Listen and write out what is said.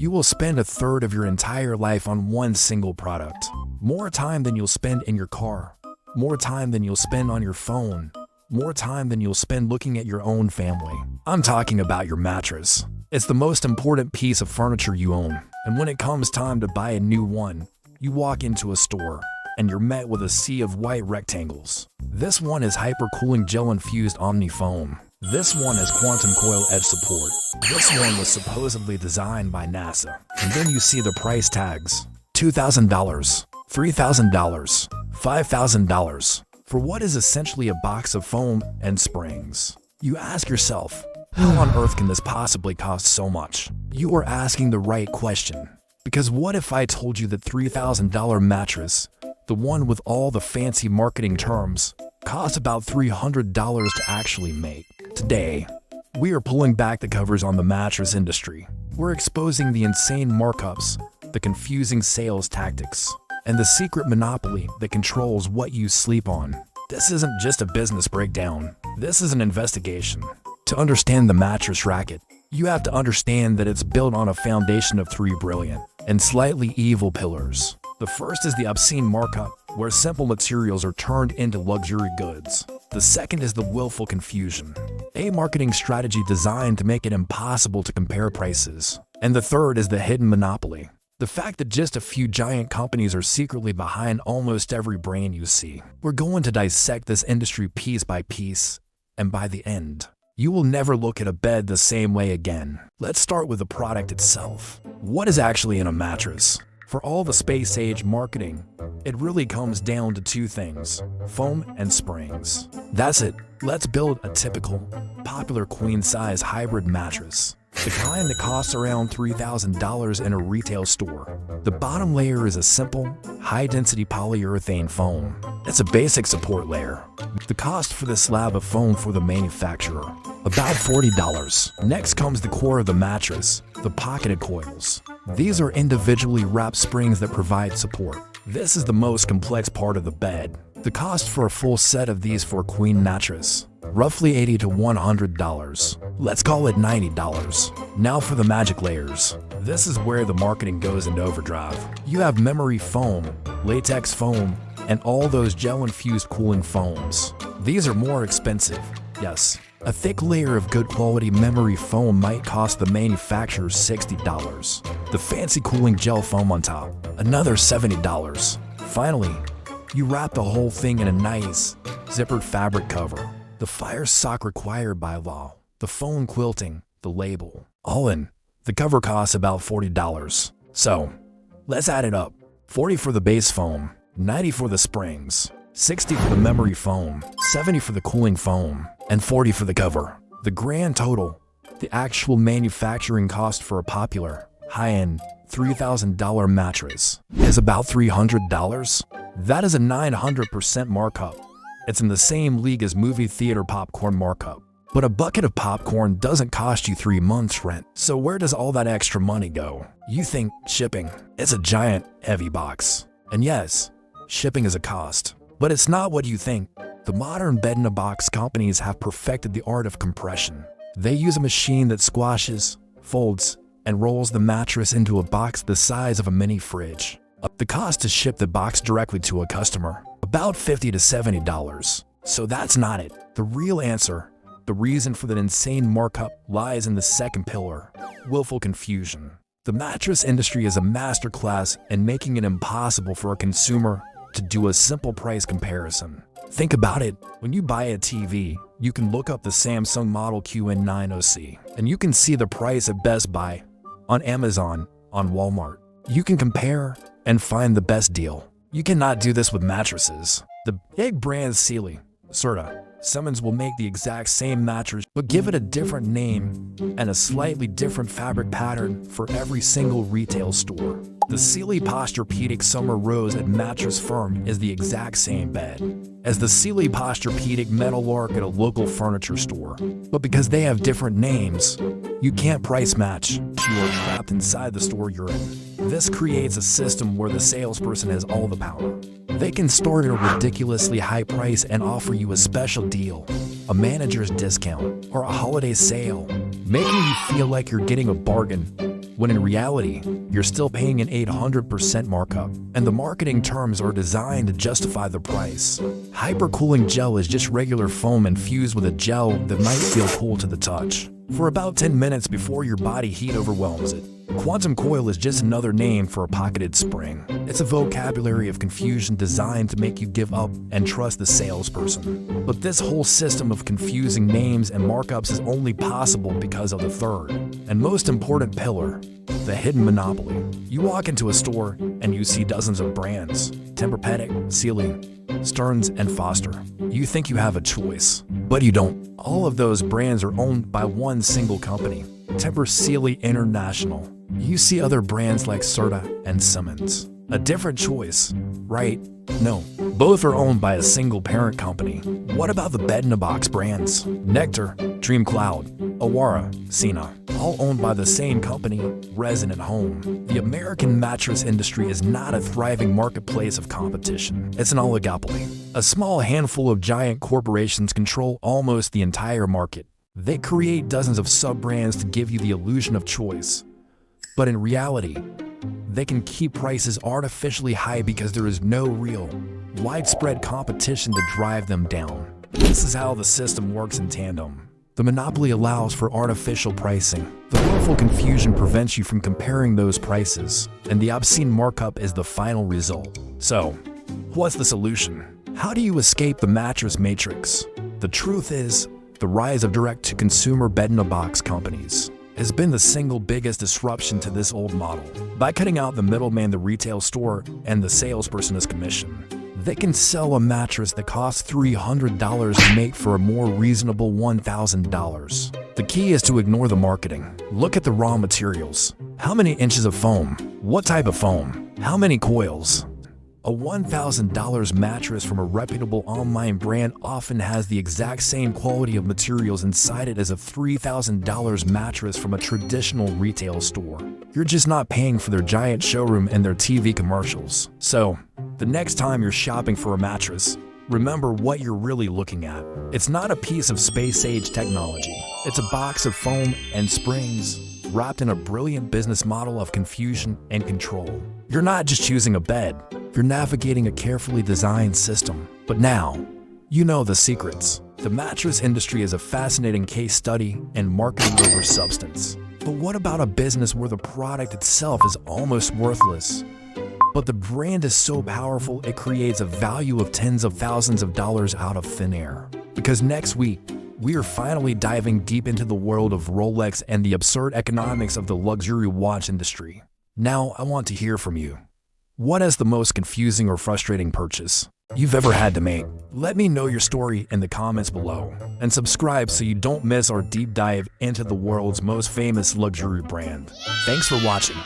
You will spend a third of your entire life on one single product. More time than you'll spend in your car. More time than you'll spend on your phone. More time than you'll spend looking at your own family. I'm talking about your mattress. It's the most important piece of furniture you own. And when it comes time to buy a new one, you walk into a store and you're met with a sea of white rectangles. This one is hyper-cooling gel-infused Omni foam. This one has quantum coil edge support. This one was supposedly designed by NASA. And then you see the price tags. $2,000, $3,000, $5,000 for what is essentially a box of foam and springs. You ask yourself, how on earth can this possibly cost so much? You are asking the right question. Because what if I told you that $3,000 mattress, the one with all the fancy marketing terms, costs about $300 to actually make? Today, we are pulling back the covers on the mattress industry. We're exposing the insane markups, the confusing sales tactics, and the secret monopoly that controls what you sleep on. This isn't just a business breakdown. This is an investigation. To understand the mattress racket, you have to understand that it's built on a foundation of three brilliant and slightly evil pillars. The first is the obscene markup, where simple materials are turned into luxury goods. The second is the willful confusion, a marketing strategy designed to make it impossible to compare prices. And the third is the hidden monopoly, the fact that just a few giant companies are secretly behind almost every brand you see. We're going to dissect this industry piece by piece, and by the end, you will never look at a bed the same way again. Let's start with the product itself. What is actually in a mattress? For all the space-age marketing, it really comes down to two things: foam and springs. That's it. Let's build a typical, popular queen-size hybrid mattress, the kind that costs around $3,000 in a retail store. The bottom layer is a simple, high-density polyurethane foam. It's a basic support layer. The cost for this slab of foam for the manufacturer, about $40. Next comes the core of the mattress, the pocketed coils. These are individually wrapped springs that provide support. This is the most complex part of the bed. The cost for a full set of these for a queen mattress, roughly $80 to $100. Let's call it $90. Now for the magic layers. This is where the marketing goes into overdrive. You have memory foam, latex foam, and all those gel-infused cooling foams. These are more expensive, yes. A thick layer of good quality memory foam might cost the manufacturer $60. The fancy cooling gel foam on top, another $70. Finally, you wrap the whole thing in a nice, zippered fabric cover. The fire sock required by law, the foam quilting, the label. All in, the cover costs about $40. So, let's add it up. $40 for the base foam, $90 for the springs, $60 for the memory foam, $70 for the cooling foam, and $40 for the cover. The grand total, the actual manufacturing cost for a popular, high-end, $3,000 mattress is about $300. That is a 900% markup. It's in the same league as movie theater popcorn markup. But a bucket of popcorn doesn't cost you 3 months' rent. So where does all that extra money go? You think shipping. It's a giant, heavy box. And yes, shipping is a cost. But it's not what you think. The modern bed-in-a-box companies have perfected the art of compression. They use a machine that squashes, folds, and rolls the mattress into a box the size of a mini fridge. The cost to ship the box directly to a customer, about $50 to $70. So that's not it. The real answer, the reason for that insane markup, lies in the second pillar, willful confusion. The mattress industry is a masterclass in making it impossible for a consumer to do a simple price comparison. Think about it. When you buy a TV, you can look up the Samsung Model QN9OC, and you can see the price at Best Buy, on Amazon, on Walmart. You can compare and find the best deal. You cannot do this with mattresses. The big brand Sealy, Serta, Simmons will make the exact same mattress, but give it a different name and a slightly different fabric pattern for every single retail store. The Sealy Posturepedic Summer Rose at Mattress Firm is the exact same bed as the Sealy Posturepedic Metallark at a local furniture store. But because they have different names, you can't price match. You are trapped inside the store you're in. This creates a system where the salesperson has all the power. They can start at a ridiculously high price and offer you a special deal, a manager's discount, or a holiday sale, making you feel like you're getting a bargain. when in reality, you're still paying an 800% markup, and the marketing terms are designed to justify the price. Hypercooling gel is just regular foam infused with a gel that might feel cool to the touch for about 10 minutes before your body heat overwhelms it. Quantum coil is just another name for a pocketed spring. It's a vocabulary of confusion designed to make you give up and trust the salesperson. But this whole system of confusing names and markups is only possible because of the third and most important pillar, the hidden monopoly. You walk into a store and you see dozens of brands: Tempur-Pedic, Sealy, Stearns, and Foster. You think you have a choice, but you don't. All of those brands are owned by one single company, Tempur Sealy International. You see other brands like Serta and Simmons. A different choice, right? No, both are owned by a single parent company. What about the bed-in-a-box brands? Nectar, Dream Cloud, Awara, Sina, all owned by the same company, Resident Home. The American mattress industry is not a thriving marketplace of competition. It's an oligopoly. A small handful of giant corporations control almost the entire market. They create dozens of sub-brands to give you the illusion of choice. But in reality, they can keep prices artificially high because there is no real, widespread competition to drive them down. This is how the system works in tandem. The monopoly allows for artificial pricing. The willful confusion prevents you from comparing those prices, and the obscene markup is the final result. So, what's the solution? How do you escape the mattress matrix? The truth is, the rise of direct-to-consumer bed-in-a-box companies has been the single biggest disruption to this old model. By cutting out the middleman, the retail store, and the salesperson's commission, they can sell a mattress that costs $300 to make for a more reasonable $1,000. The key is to ignore the marketing. Look at the raw materials. How many inches of foam? What type of foam? How many coils? A $1,000 mattress from a reputable online brand often has the exact same quality of materials inside it as a $3,000 mattress from a traditional retail store. You're just not paying for their giant showroom and their TV commercials. So, the next time you're shopping for a mattress, remember what you're really looking at. It's not a piece of space-age technology. It's a box of foam and springs wrapped in a brilliant business model of confusion and control. You're not just choosing a bed. You're navigating a carefully designed system. But now, you know the secrets. The mattress industry is a fascinating case study in marketing over substance. But what about a business where the product itself is almost worthless, but the brand is so powerful it creates a value of tens of thousands of dollars out of thin air? Because next week, we are finally diving deep into the world of Rolex and the absurd economics of the luxury watch industry. Now, I want to hear from you. What is the most confusing or frustrating purchase you've ever had to make? Let me know your story in the comments below, and subscribe so you don't miss our deep dive into the world's most famous luxury brand. Thanks for watching.